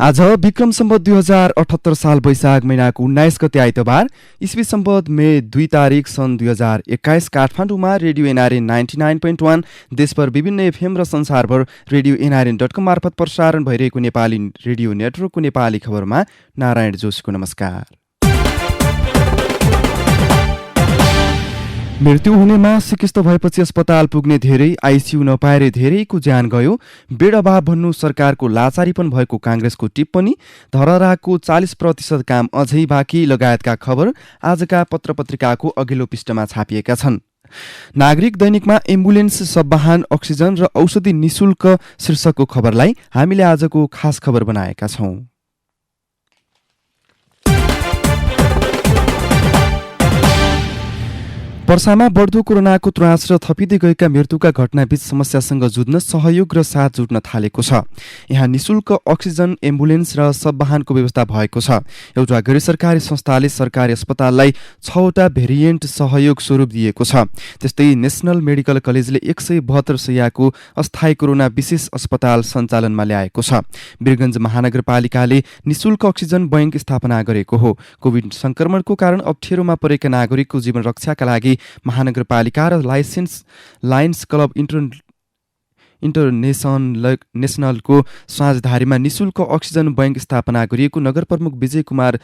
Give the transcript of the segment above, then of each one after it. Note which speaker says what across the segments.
Speaker 1: आज विक्रम सम्वत 2078 साल वैशाख महिनाको 19 गते आइतबार, इस्वी सम्वत मे 2 तारिक सन् 2021 काठमाडौँमा रेडियो एनआरएन 99.1 देशभर विभिन्न एफएम र संसारभर रेडियो nrn.com मार्फत प्रसारण भइरहेको नेपाली रेडियो नेटवर्कको नेपाली खबरमा नारायण जोशीको नमस्कार। मृत्यु हुनेमा सिकिस्त भएपछि अस्पताल पुग्ने धेरै, आइसियु नपाएर धेरैको ज्यान गयो, बेड अभाव भन्नु सरकारको लाचारीपन भएको काङ्ग्रेसको टिप्पणी, धरहराको 40% काम अझै बाँकी लगायतका खबर आजका पत्रपत्रिकाको अघिल्लो पृष्ठमा छापिएका छन्। नागरिक दैनिकमा एम्बुलेन्स, सब्वाहन, अक्सिजन र औषधि निशुल्क शीर्षकको खबरलाई हामीले आजको खास खबर बनाएका छौं। वर्षामा बढ्दो कोरोनाको त्रास र थपिँदै गएका मृत्युका घटनाबीच समस्यासँग जुझ्न सहयोग र साथ जुट्न थालेको छ। यहाँ निशुल्क अक्सिजन, एम्बुलेन्स र सब्वाहनको व्यवस्था भएको छ। एउटा गैर सरकारी संस्थाले सरकारी अस्पताललाई 6वटा भेरिएन्ट सहयोग स्वरूप दिएको छ। त्यस्तै नेसनल मेडिकल कलेजले 172 शय्याको अस्थायी कोरोना विशेष अस्पताल सञ्चालनमा ल्याएको छ। वीरगञ्ज महानगरपालिकाले निशुल्क अक्सिजन बैंक स्थापना गरेको हो। कोभिड संक्रमणको कारण अप्ठ्यारोमा परेका नागरिकको जीवन रक्षाका लागि महानगरपालिका र लायन्स क्लब इन्टरनेसनलको साझेदारीमा निशुल्क अक्सिजन बैंक स्थापना गरिएको नगर प्रमुख विजय कुमार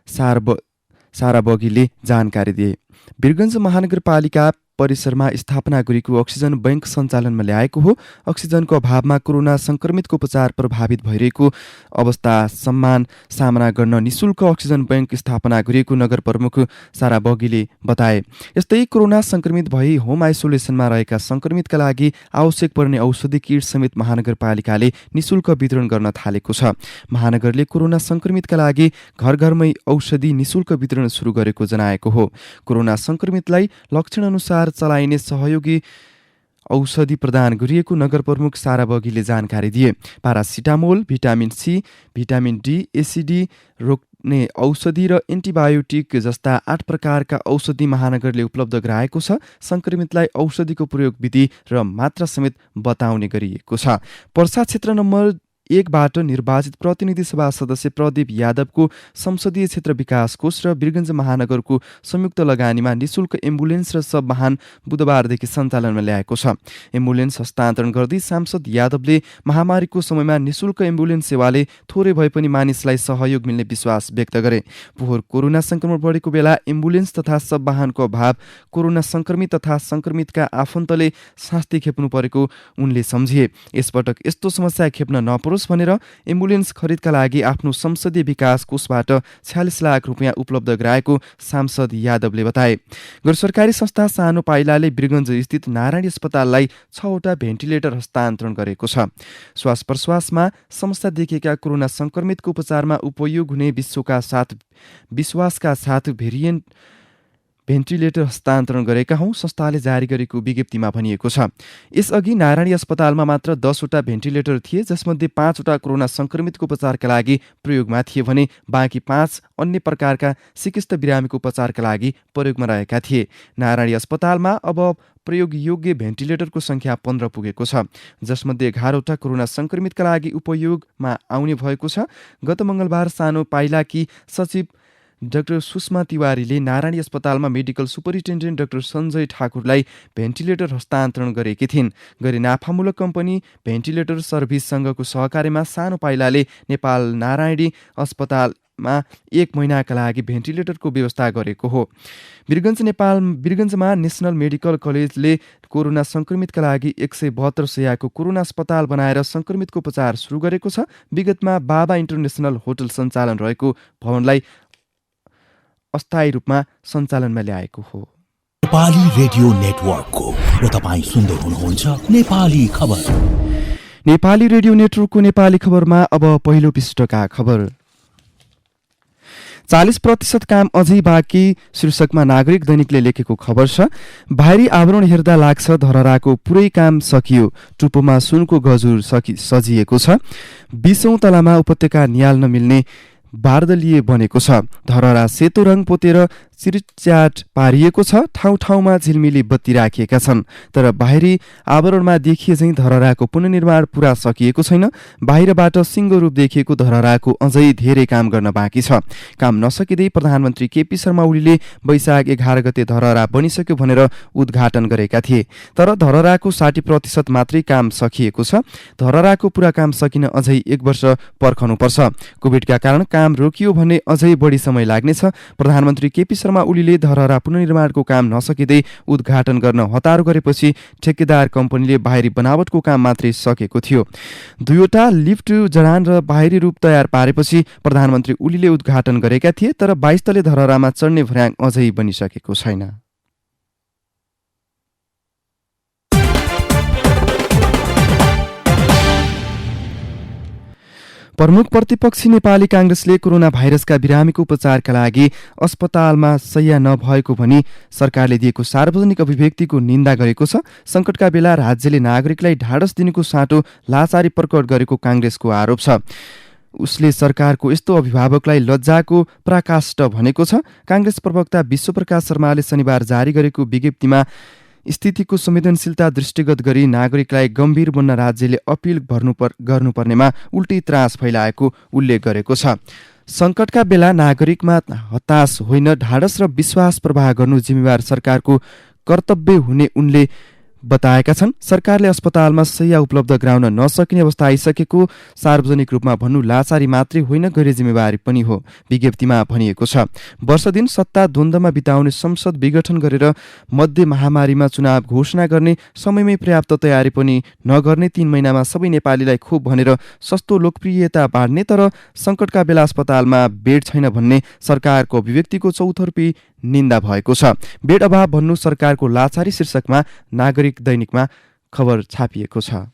Speaker 1: साराबगीले जानकारी दिए। वीरगञ्ज महानगरपालिका परिसरमा स्थापना गरिएको अक्सिजन बैंक सञ्चालनमा ल्याएको हो। अक्सिजनको अभावमा कोरोना संक्रमितको उपचार प्रभावित भइरहेको अवस्था सामना गर्न निशुल्क अक्सिजन बैंक स्थापना गरिएको नगर प्रमुख साराबगीले बताए। यस्तै कोरोना संक्रमित भई होम आइसोलेसनमा रहेका संक्रमितका लागि आवश्यक पर्ने औषधि किट समेत महानगरपालिकाले निशुल्क वितरण गर्न थालेको छ। महानगरले कोरोना संक्रमितका लागि घर घरमै औषधि निशुल्क वितरण सुरु गरेको जनाएको हो। कोरोना संक्रमितलाई लक्षण अनुसार चलाइने सहयोगी औषधि प्रदान गरिएको नगर प्रमुख साराबगीले जानकारी दिए। Paracetamol, vitamin C, vitamin D, एसिडी रोक्ने औषधि र एन्टिबायोटिक जस्ता 8 प्रकारका औषधि महानगरले उपलब्ध गराएको छ। संक्रमितलाई औषधिको प्रयोग विधि र मात्रा समेत बताउने गरिएको छ। पर्सा क्षेत्र नम्बर 1 बाट निर्वाचित प्रतिनिधि सभा सदस्य प्रदीप यादवको संसदीय क्षेत्र विकास कोष र वीरगञ्ज महानगरको संयुक्त लगानीमा निशुल्क एम्बुलेन्स र सब्वाहन बुधबारदेखि सञ्चालनमा ल्याएको छ। एम्बुलेन्स हस्तान्तरण गर्दै सांसद यादवले महामारीको समयमा निशुल्क एम्बुलेन्स सेवाले थोरै भए पनि मानिसलाई सहयोग मिल्ने विश्वास व्यक्त गरे। पोहोर कोरोना संक्रमण बढेको बेला एम्बुलेन्स तथा सब्वाहनको अभाव कोरोना संक्रमित तथा संक्रमितका आफन्तले शास्ति खेप्नु परेको उनले सम्झिए। यसपटक यस्तो समस्या खेप्न नपरोस् भनेर एम्बुलेन्स खरिदका लागि आफ्नो संसदीय विकास कोषबाट 46 लाख रुपियाँ उपलब्ध गराएको सांसद यादवले बताए। गैर सरकारी संस्था सानो पाइलाले वीरगञ्ज स्थित नारायणी अस्पताललाई 6वटा भेन्टिलेटर हस्तान्तरण गरेको छ। श्वास प्रश्वासमा समस्या देखिएका कोरोना संक्रमितको उपचारमा उपयोग हुने विश्वासका साथ भेन्टिलेटर हस्तान्तरण गरेका हौं, संस्थाले जारी गरेको विज्ञप्तिमा भनिएको छ। यसअघि नारायणी अस्पतालमा मात्र 10वटा भेन्टिलेटर थिए, जसमध्ये 5वटा कोरोना संक्रमितको उपचारका लागि प्रयोगमा थिए भने बाँकी 5 अन्य प्रकारका सिकिस्त बिरामीको उपचारका लागि प्रयोगमा रहेका थिए। नारायणी अस्पतालमा अब प्रयोग योग्य भेन्टिलेटरको संख्या 15 पुगेको छ, जसमध्ये 11वटा कोरोना संक्रमितका लागि उपयोगमा आउने भएको छ। गत मंगलबार सानो पाइलाकी सचिव डाक्टर सुषमा तिवारीले नारायणी अस्पतालमा मेडिकल सुपरिन्टेन्डेन्ट डाक्टर सञ्जय ठाकुरलाई भेन्टिलेटर हस्तान्तरण गरेकी थिइन्। गरी नाफामूलक कम्पनी भेन्टिलेटर सर्भिस संघको सहकार्यमा सानो पाइलाले नेपाल नारायणी अस्पतालमा 1 महिनाका लागि भेन्टिलेटरको व्यवस्था गरेको हो। वीरगञ्जमा नेसनल मेडिकल कलेजले कोरोना संक्रमितका लागि 172 शय्याको कोरोना अस्पताल बनाएर संक्रमितको उपचार सुरु गरेको छ। विगतमा बाबा इन्टरनेसनल होटल सञ्चालन रहेको भवनलाई अस्थायी रूपमा सञ्चालनमा ल्याएको हो।
Speaker 2: नेपाली रेडियो नेटवर्कको र तपाईं सुन्दै हुनुहुन्छ नेपाली खबर।
Speaker 1: नेपाली रेडियो नेटवर्कको नेपाली खबरमा अब पहिलो पृष्ठका खबर। 40% काम अझै बाँकी शीर्षकमा नागरिक दैनिकले लेखेको खबर छ। बाहिरी आवरण हेर्दा लाग्छ धरहराको पुरै काम सकियो, टुप्पोमा सुनको गजुर सजिएको छ। 20औं तलामा उपत्यका नियाल्न मिल्ने बारदलीय बनेको छ। धरहरा सेतो रङ पोतेर चिरच्याट पारिएको छ। ठाउँ ठाउँमा झिलमिली बत्ती राखिएका छन्, तर बाहिरी आवरणमा देखिए झैँ धरहराको पुनर्निर्माण पुरा सकिएको छैन। बाहिरबाट सिङ्गो रूप देखिएको धरहराको अझै धेरै काम गर्न बाँकी छ। काम नसकिँदै प्रधानमन्त्री केपी शर्मा ओलीले वैशाख 11 गते धरहरा बनिसक्यो भनेर उद्घाटन गरेका थिए, तर धरहराको 60% मात्रै काम सकिएको छ। धरहराको पुरा काम सकिन अझै 1 वर्ष पर्खनुपर्छ। कोभिडका कारण काम रोकियो भने अझै बढी समय लाग्नेछ। प्रधानमन्त्री केपी शर्मा ओलीले धरहरा पुनर्निर्माणको काम नसकिँदै उद्घाटन गर्न हतारो गरेपछि ठेकेदार कम्पनीले बाहिरी बनावटको काम मात्रै सकेको थियो। 2वटा लिफ्ट, जडान र बाहिरी रूप तयार पारेपछि प्रधानमन्त्री ओलीले उद्घाटन गरेका थिए, तर 22 तले धरहरामा चढ्ने भर्याङ अझै बनिसकेको छैन। प्रमुख प्रतिपक्षी नेपाली काङ्ग्रेसले कोरोना भाइरसका बिरामीको उपचारका लागि अस्पतालमा शय्या नभएको भनी सरकारले दिएको सार्वजनिक अभिव्यक्तिको निन्दा गरेको छ। सङ्कटका बेला राज्यले नागरिकलाई ढाडस दिनुको साटो लाचारी प्रकट गरेको काङ्ग्रेसको आरोप छ। उसले सरकारको यस्तो अभिभावकलाई लज्जाको पराकाष्ठ भनेको छ। काङ्ग्रेस प्रवक्ता विश्वप्रकाश शर्माले शनिबार जारी गरेको विज्ञप्तिमा स्थितिको संवेदनशीलता दृष्टिगत गरी नागरिकलाई गम्भीर बन्न राज्यले अपिल गर्नुपर्नेमा उल्टी त्रास फैलाएको उल्लेख गरेको छ। सङ्कटका बेला नागरिकमा हताश होइन, ढाडस र विश्वास प्रवाह गर्नु जिम्मेवार सरकारको कर्तव्य हुने उनले बताएका छन्। सरकारले अस्पतालमा शय्या उपलब्ध गराउन नसकिने अवस्था आइसकेको सार्वजनिक रूपमा भन्नु लाचारी मात्रै होइन, गैर जिम्मेवारी पनि हो। विज्ञप्तिमा भनिएको छ, वर्ष दिन सत्ता द्वन्द्वमा बिताउने संसद विघटन गरेर मध्य महामारीमा चुनाव घोषणा गर्ने, समयमै पर्याप्त तयारी पनि नगर्ने, 3 महिनामा सबै नेपालीलाई खोप भनेर सस्तो लोकप्रियता बाँड्ने, तर सङ्कटका बेला अस्पतालमा बेड छैन भन्ने सरकारको अभिव्यक्तिको चौतर्फी निन्दा भएको छ। बेड अभाव भन्नु सरकारको लाचारी शीर्षकमा नागरिक दैनिकमा खबर छापिएको छ।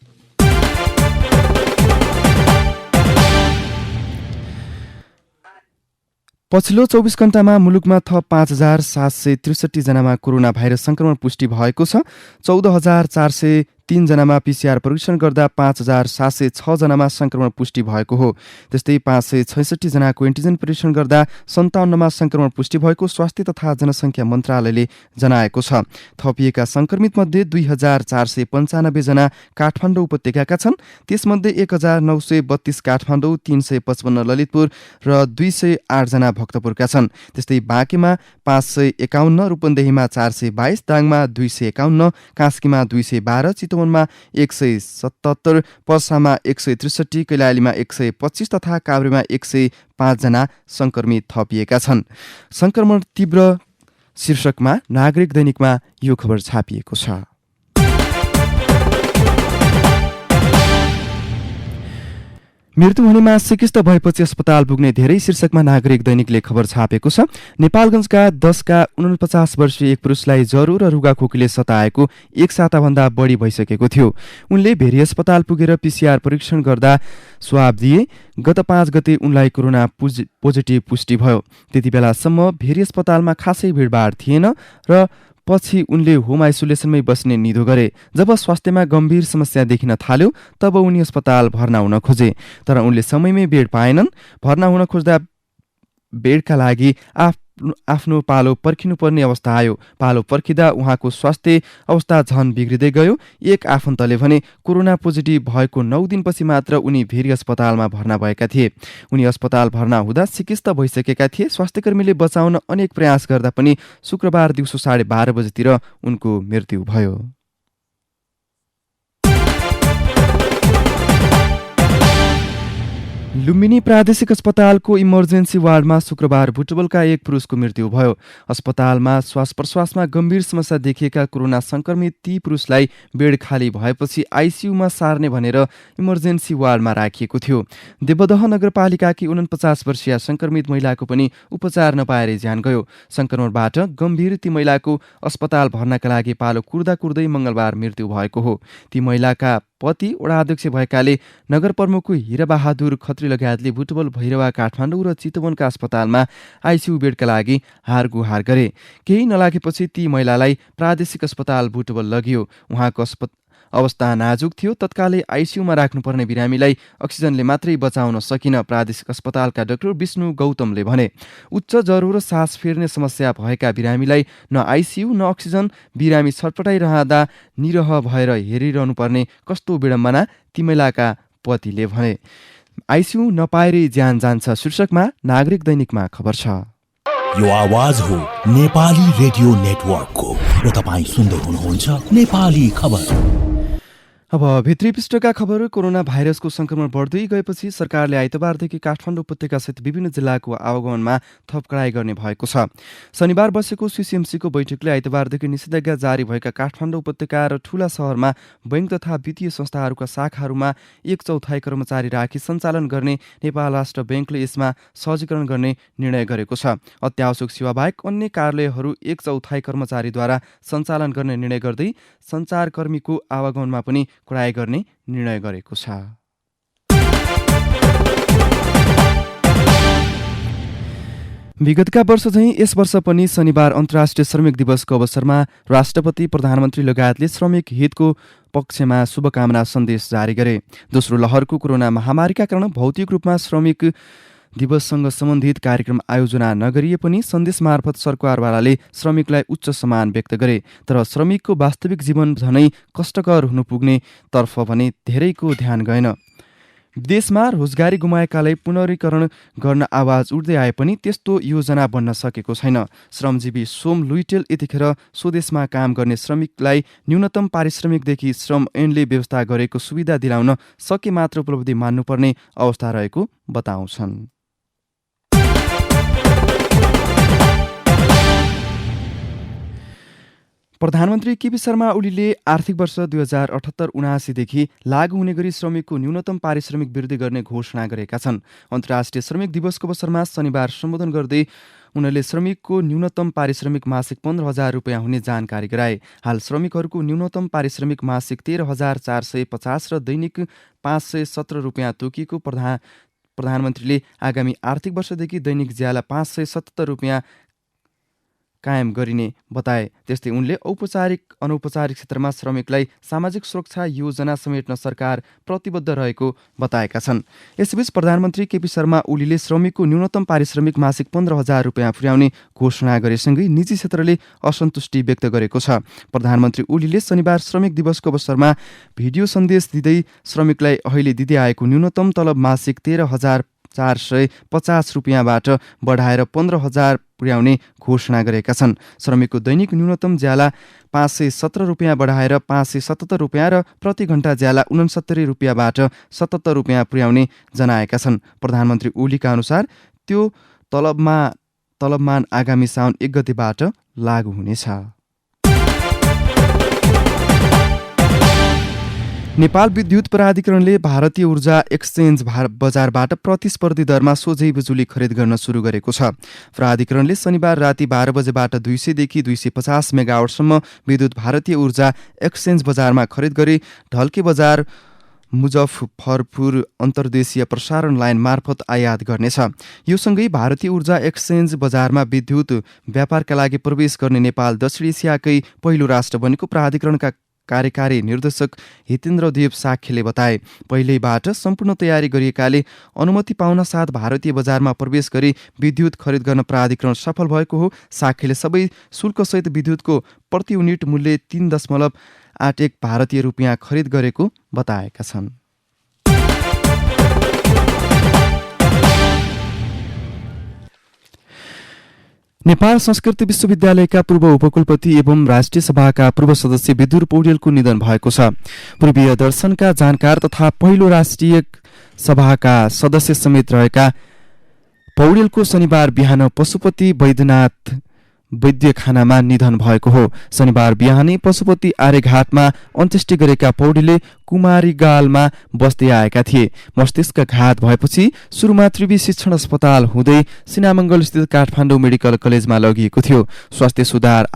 Speaker 1: पछिल्लो 24 घण्टामा मुलुकमा थप 5,763 जनामा कोरोना भाइरस सङ्क्रमण पुष्टि भएको छ। 14,403 जनामा PCR परीक्षण गर्दा 5,706 जनामा सङ्क्रमण पुष्टि भएको हो। त्यस्तै 566 जनाको एन्टिजेन परीक्षण गर्दा 57मा सङ्क्रमण पुष्टि भएको स्वास्थ्य तथा जनसङ्ख्या मन्त्रालयले जनाएको छ। थपिएका सङ्क्रमित मध्ये 2,495 जना काठमाडौँ उपत्यकाका छन्। त्यसमध्ये 1,932 काठमाडौँ, 355 ललितपुर र 208 जना भक्तपुरका छन्। त्यस्तै बाँकेमा 551, रूपन्देहीमा 422, दाङमा 251, कास्कीमा 212, चितवनमा 177, पर्सामा 163, कैलालीमा 125 तथा काभ्रेमा 105 जना सङ्क्रमित थपिएका छन्। सङ्क्रमण तीव्र शीर्षकमा नागरिक दैनिकमा यो खबर छापिएको छ। मृत्यु हुनेमा सिकिस्त भएपछि अस्पताल पुग्ने धेरै शीर्षकमा नागरिक दैनिकले खबर छापेको छ। नेपालगञ्जका 10 का 49 वर्षीय एक पुरुषलाई ज्वरो र रुगाखोकीले सताएको 1 साताभन्दा बढी भइसकेको थियो। उनले भेरी अस्पताल पुगेर PCR परीक्षण गर्दा स्वाब दिए। गत 5 गते उनलाई कोरोना पोजिटिभ पुष्टि भयो। त्यति बेलासम्म भेरी अस्पतालमा खासै भिडभाड थिएन र पछि उनले होम आइसोलेसनमै बस्ने निधो गरे। जब स्वास्थ्यमा गम्भीर समस्या देखिन थाल्यो तब उनी अस्पताल भर्ना हुन खोजे, तर उनले समयमै बेड पाएनन्। भर्ना हुन खोज्दा बेडका लागि आफ्नो पालो पर्खिनुपर्ने अवस्था आयो। पालो पर्खिँदा उहाँको स्वास्थ्य अवस्था झन बिग्रिँदै गयो। एक आफन्तले भने कोरोना पोजिटिभ भएको 9 दिनपछि मात्र उनी भेरी अस्पतालमा भर्ना भएका थिए। उनी अस्पताल भर्ना हुँदा सिकिस्त भइसकेका थिए। स्वास्थ्यकर्मीले बचाउन अनेक प्रयास गर्दा पनि शुक्रबार दिउँसो 12:30 बजेतिर उनको मृत्यु भयो। लुम्बिनी प्रादेशिक अस्पतालको इमर्जेन्सी वार्डमा शुक्रबार भुटबलका एक पुरुषको मृत्यु भयो। अस्पतालमा श्वास प्रश्वासमा गम्भीर समस्या देखिएका कोरोना सङ्क्रमित ती पुरुषलाई बेड खाली भएपछि आइसियुमा सार्ने भनेर इमर्जेन्सी वार्डमा राखिएको थियो। देवदह नगरपालिकाकी 49 वर्षीय सङ्क्रमित महिलाको पनि उपचार नपाएर ज्यान गयो। सङ्क्रमणबाट गम्भीर ती महिलाको अस्पताल भर्नाका लागि पालो कुर्दै मङ्गलबार मृत्यु भएको हो। ती महिलाका पति वडा अध्यक्ष भएकाले नगर प्रमुख हिराबहादुर खत्री लगायतले बुटबल, भैरवा, काठमाडौँ र चितवनका अस्पतालमा आइसियु बेडका लागि हारगुहार गरे। केही नलागेपछि ती महिलालाई प्रादेशिक अस्पताल बुटबल लगियो। उहाँको अवस्था नाजुक थियो। तत्कालै आइसियुमा राख्नुपर्ने बिरामीलाई अक्सिजनले मात्रै बचाउन सकिन प्रादेशिक अस्पतालका डाक्टर विष्णु गौतमले भने। उच्च ज्वरो र सास फेर्ने समस्या भएका बिरामीलाई न आइसियु न अक्सिजन, बिरामी छटपटाइरहँदा निरह भएर हेरिरहनुपर्ने कस्तो विडम्बना, तिमेलाका पतिले भने। आइसियु नपाएरै ज्यान जान्छ शीर्षकमा नागरिक दैनिकमा खबर छ।
Speaker 2: यो आवाज हो नेपाली रेडियो नेटवर्कको र तपाईँ सुन्दै हुनुहुन्छ नेपाली खबर।
Speaker 1: अब भित्री पृष्ठका खबर। कोरोना भाइरसको संक्रमण बढ्दै गएपछि सरकारले आइतबारदेखि काठमाडौँ उपत्यकासहित विभिन्न जिल्लाको आवागमनमा थप कडाई गर्ने भएको छ। शनिबार बसेको सिसिएमसीको बैठकले आइतबारदेखि निषेधाज्ञा जारी भएका काठमाडौँ उपत्यका र ठूला शहरमा बैंक तथा वित्तीय संस्थाहरूका शाखाहरूमा 1/4 कर्मचारी राखी सञ्चालन गर्ने नेपाल राष्ट्र बैंकले यसमा सहजीकरण गर्ने निर्णय गरेको छ। अत्यावश्यक सेवा बाहेक अन्य कार्यालयहरू 1/4 कर्मचारीद्वारा सञ्चालन गर्ने निर्णय गर्दै सञ्चारकर्मीको आवागमनमा पनि कडाई गर्ने निर्णय गरेको छ। विगतका वर्ष झैं यस वर्ष पनि शनिबार अन्तर्राष्ट्रिय श्रमिक दिवसको अवसरमा राष्ट्रपति, प्रधानमन्त्री लगायतले श्रमिक हितको पक्षमा शुभकामना सन्देश जारी गरे। दोस्रो लहरको कोरोना महामारीका कारण भौतिक रूपमा श्रमिक दिवससँग सम्बन्धित कार्यक्रम आयोजना नगरिए पनि सन्देश मार्फत सरकारवालाले श्रमिकलाई उच्च सम्मान व्यक्त गरे। तर श्रमिकको वास्तविक जीवन झनै कष्टकर हुन पुग्ने तर्फ भने धेरैको ध्यान गएन। विदेशमा रोजगारी गुमाएकालाई पुनरीकरण गर्न आवाज उठ्दै आए पनि त्यस्तो योजना बन्न सकेको छैन। श्रमजीवी सोम लुइटेल यतिखेर स्वदेशमा काम गर्ने श्रमिकलाई न्यूनतम पारिश्रमिकदेखि श्रम ऐनले व्यवस्था गरेको सुविधा दिलाउन सके मात्र उपलब्धि मान्नुपर्ने अवस्था रहेको बताउँछन्। प्रधानमन्त्री केपी शर्मा ओलीले आर्थिक वर्ष 2078-79 लागू हुने गरी श्रमिकको न्यूनतम पारिश्रमिक वृद्धि गर्ने घोषणा गरेका छन्। अन्तर्राष्ट्रिय श्रमिक दिवसको अवसरमा शनिबार सम्बोधन गर्दै उनले श्रमिकको न्यूनतम पारिश्रमिक मासिक 15,000 रुपियाँ हुने जानकारी गराए। हाल श्रमिकहरूको न्यूनतम पारिश्रमिक मासिक 13,450 र दैनिक 517 रुपियाँ तोकिएको प्रधानमन्त्रीले आगामी आर्थिक वर्षदेखि दैनिक ज्याला 577 रुपियाँ कायम गरिने बताए। त्यस्तै उनले औपचारिक अनौपचारिक क्षेत्रमा श्रमिकलाई सामाजिक सुरक्षा योजना समेट्न सरकार प्रतिबद्ध रहेको बताएका छन्। यसबीच प्रधानमन्त्री केपी शर्मा ओलीले श्रमिकको न्यूनतम पारिश्रमिक मासिक 15,000 रुपियाँ पुर्याउने घोषणा गरेसँगै निजी क्षेत्रले असन्तुष्टि व्यक्त गरेको छ। प्रधानमन्त्री ओलीले शनिबार श्रमिक दिवसको अवसरमा भिडियो सन्देश दिँदै श्रमिकलाई अहिले दिँदै आएको न्यूनतम तलब मासिक 13,450 रुपियाँबाट बढाएर 15,000 पुर्याउने घोषणा गरेका छन्। श्रमिकको दैनिक न्यूनतम ज्याला 517 रुपियाँ बढाएर 577 रुपियाँ र प्रति घण्टा ज्याला 69 रुपियाँबाट 77 रुपियाँ पुर्याउने जनाएका छन्। प्रधानमन्त्री ओलीका अनुसार त्यो तलबमान आगामी साउन 1 गतेबाट लागू हुनेछ। नेपाल विद्युत प्राधिकरणले भारतीय ऊर्जा एक्सचेन्ज बजारबाट प्रतिस्पर्धी दरमा सोझै बिजुली खरिद गर्न सुरु गरेको छ। प्राधिकरणले शनिबार राति 12 बजेबाट 200 देखि 250 मेगावाटसम्म विद्युत भारतीय ऊर्जा एक्सचेन्ज बजारमा खरिद गरी ढल्के बजार मुजफ्फरपुर अन्तर्देशीय प्रसारण लाइन मार्फत आयात गर्नेछ। यो सँगै भारतीय ऊर्जा एक्सचेन्ज बजारमा विद्युत व्यापारका लागि प्रवेश गर्ने नेपाल दक्षिण एसियाकै पहिलो राष्ट्र बनेको प्राधिकरणका कार्यकारी निर्देशक हितेन्द्र देव साख्यले बताए। पहिल्यैबाट सम्पूर्ण तयारी गरिएकाले अनुमति पाउन साथ भारतीय बजारमा प्रवेश गरी विद्युत खरिद गर्न प्राधिकरण सफल भएको हो। साख्यले सबै शुल्कसहित विद्युतको प्रति युनिट मूल्य 3.81 भारतीय रुपियाँ खरिद गरेको बताएका छन्। नेपाल संस्कृति विश्वविद्यालयका पूर्व उपकुलपति एवं राष्ट्रिय सभाका पूर्व सदस्य विदुर पौडेलको निधन भएको छ। पूर्वीय दर्शनका जानकार तथा पहिलो राष्ट्रिय सभाका सदस्य समेत रहेका पौडेलको शनिबार बिहान पशुपति वैद्यनाथ वैद्यखानामा निधन भएको हो। शनिबार बिहानै पशुपति आर्यघाटमा अन्त्येष्टि गरेका पौडेलले कुमारीगालमा बस्दै आएका थिए। मस्तिष्क घात भएपछि सुरुमा त्रिवी शिक्षण अस्पताल हुँदै सिनामङ्गल स्थित काठमाडौँ मेडिकल कलेजमा लगिएको थियो। स्वास्थ्य सुधार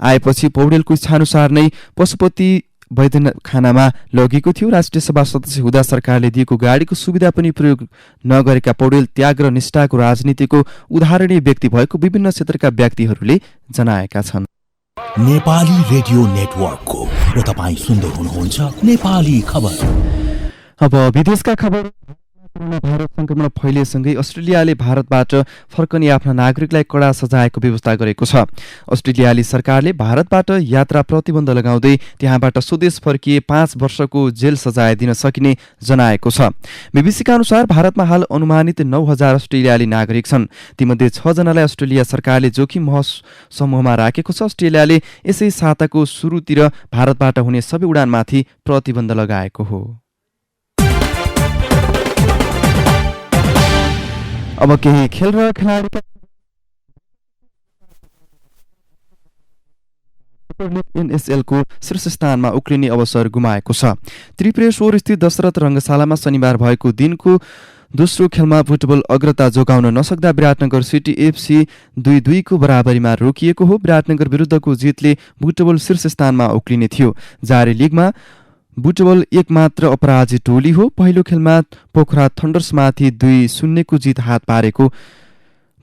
Speaker 1: आएपछि पौडेलको इच्छाअनुसार नै पशुपति वैद्यखानामा लगिएको थियो। राष्ट्रिय सभा सदस्य हुँदा सरकारले दिएको गाडीको सुविधा पनि प्रयोग नगरेका पौडेल त्याग र निष्ठाको राजनीतिको उदाहरणीय व्यक्ति भएको विभिन्न क्षेत्रका व्यक्तिहरूले जनाएका छन्।
Speaker 2: नेपाली रेडियो नेटवर्कको र तपाईँ सुन्दै हुनुहुन्छ नेपाली खबर।
Speaker 1: अब विदेशका खबर। कोरोना भाइरस संक्रमण फैलिएसँगै अस्ट्रेलियाले भारतबाट फर्कने आफ्ना नागरिकलाई कडा सजायको व्यवस्था गरेको छ। अस्ट्रेलियाली सरकारले भारतबाट यात्रा प्रतिबन्ध लगाउँदै त्यहाँबाट स्वदेश फर्किए 5 वर्षको जेल सजाय दिन सकिने जनाएको छ। बीबीसीका अनुसार भारतमा हाल अनुमानित 9,000 अस्ट्रेलियाली नागरिक छन्। तीमध्ये 6 जनालाई अस्ट्रेलिया सरकारले जोखिम समूहमा राखेको छ। अस्ट्रेलियाले यसै साताको सुरुतिर भारतबाट हुने सबै उडानमाथि प्रतिबन्ध लगाएको हो। अब केही खेल र खेलाडीका एनएसएलको शीर्ष स्थानमा उक्लिने अवसर गुमाएको छ। त्रिपुरेश्वर स्थित दशरथ रङ्गशालामा शनिबार भएको दिनको दोस्रो खेलमा फुटबल अग्रता जोगाउन नसक्दा विराटनगर सिटी एफसी 2-2 को बराबरीमा रोकिएको हो। विराटनगर विरुद्धको जितले बुटबल शीर्ष स्थानमा उक्लिने थियो। जारी लिगमा बुटबल एक मात्र अपराजित टोली हो। पहिलो खेलमा पोखरा थन्डर्समाथि 2-0 को जित हात पारेको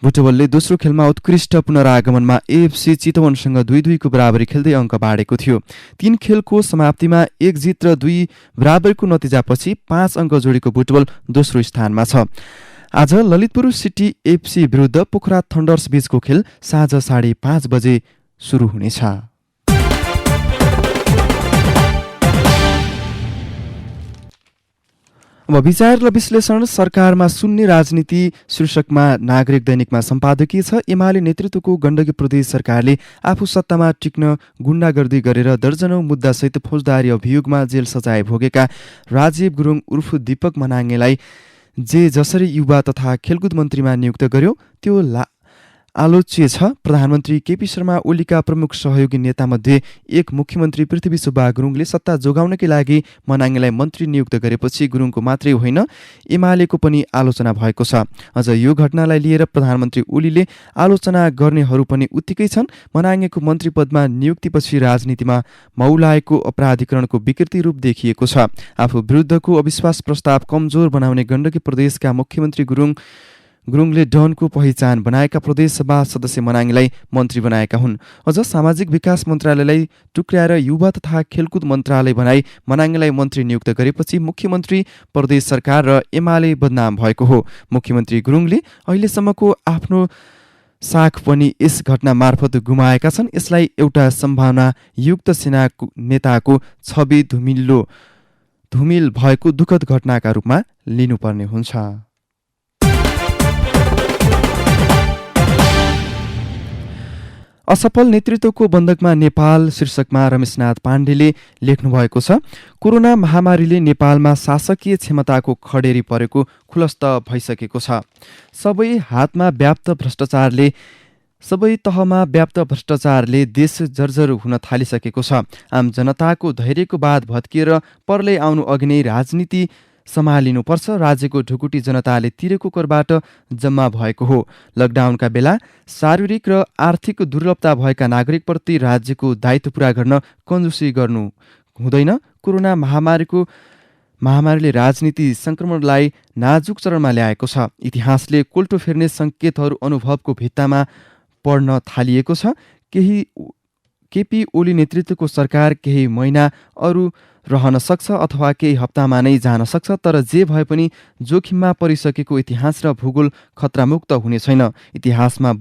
Speaker 1: बुटबलले दोस्रो खेलमा उत्कृष्ट पुनरागमनमा एएफसी चितवनसँग 2-2 को बराबरी खेल्दै अङ्क बाँडेको थियो। 3 खेलको समाप्तिमा 1 जित र 2 बराबरको नतिजापछि 5 अङ्क जोडेको बुटबल दोस्रो स्थानमा छ। आज ललितपुर सिटी एफसी विरुद्ध पोखरा थन्डर्स बीचको खेल साँझ 5:30 बजे सुरु हुनेछ। अब विचार र विश्लेषण सरकारमा सुन्ने राजनीति शीर्षकमा नागरिक दैनिकमा सम्पादकीय छ। एमाले नेतृत्वको गण्डकी प्रदेश सरकारले आफू सत्तामा टिक्न गुण्डागर्दी गरेर दर्जनौं मुद्दासहित फौजदारी अभियोगमा जेल सजाय भोगेका राजीव गुरुङ उर्फ दीपक मनाङेलाई जे जसरी युवा तथा खेलकुद मन्त्रीमा नियुक्त गर्यो त्यो आलोच्य छ। प्रधानमन्त्री केपी शर्मा ओलीका प्रमुख सहयोगी नेतामध्ये एक मुख्यमन्त्री पृथ्वी सुब्बा गुरुङले सत्ता जोगाउनकै लागि मनाङेलाई मन्त्री नियुक्त गरेपछि गुरुङको मात्रै होइन एमालेको पनि आलोचना भएको छ। अझ यो घटनालाई लिएर प्रधानमन्त्री ओलीले आलोचना गर्नेहरू पनि उत्तिकै छन्। मनाङेको मन्त्री पदमा नियुक्तिपछि राजनीतिमा मौलाएको अपराधीकरणको विकृति रूप देखिएको छ। आफू विरुद्धको अविश्वास प्रस्ताव कमजोर बनाउने गण्डकी प्रदेशका मुख्यमन्त्री गुरुङले डनको पहिचान बनाएका प्रदेशसभा सदस्य मनाङलाई मन्त्री बनाएका हुन्। अझ सामाजिक विकास मन्त्रालयलाई टुक्र्याएर युवा तथा खेलकुद मन्त्रालय बनाई मनाङलाई मन्त्री नियुक्त गरेपछि मुख्यमन्त्री प्रदेश सरकार र एमाले बदनाम भएको हो। मुख्यमन्त्री गुरुङले अहिलेसम्मको आफ्नो साख पनि यस घटना मार्फत गुमाएका छन्। यसलाई एउटा सम्भावनायुक्त सेना नेताको छवि धुमिल भएको दुःखद घटनाका रूपमा लिनुपर्ने हुन्छ। असफल नेतृत्वको बन्धकमा नेपाल शीर्षकमा रमेशनाथ पाण्डेले लेख्नु भएको छ। कोरोना महामारीले नेपालमा शासकीय क्षमताको खडेरी परेको खुलस्त भइसकेको छ। सबै तहमा व्याप्त भ्रष्टाचारले देश जर्जर हुन थालिसकेको छ। आम जनताको धैर्यको बाध भत्किएर परले आउनु अघि नै राजनीति सम्हालिनुपर्छ। राज्यको ढुकुटी जनताले तिरेको करबाट जम्मा भएको हो। लकडाउनका बेला शारीरिक र आर्थिक दुर्लभता भएका नागरिकप्रति राज्यको दायित्व पूरा गर्न कन्जुसी गर्नु हुँदैन। कोरोना महामारीले राजनीति संक्रमणलाई नाजुक चरणमा ल्याएको छ। इतिहासले कोल्टो फेर्ने संकेतहरू अनुभवको भित्तामा पढ्न थालिएको छ। केपी ओली नेतृत्वको सरकार केही महिना अरू रहन सक्छ अथवा केही हप्तामा नै जान सक्छ। तर जे भए पनि जोखिममा परिसकेको इतिहास र भूगोल खतरामुक्त हुने छैन। इतिहासमा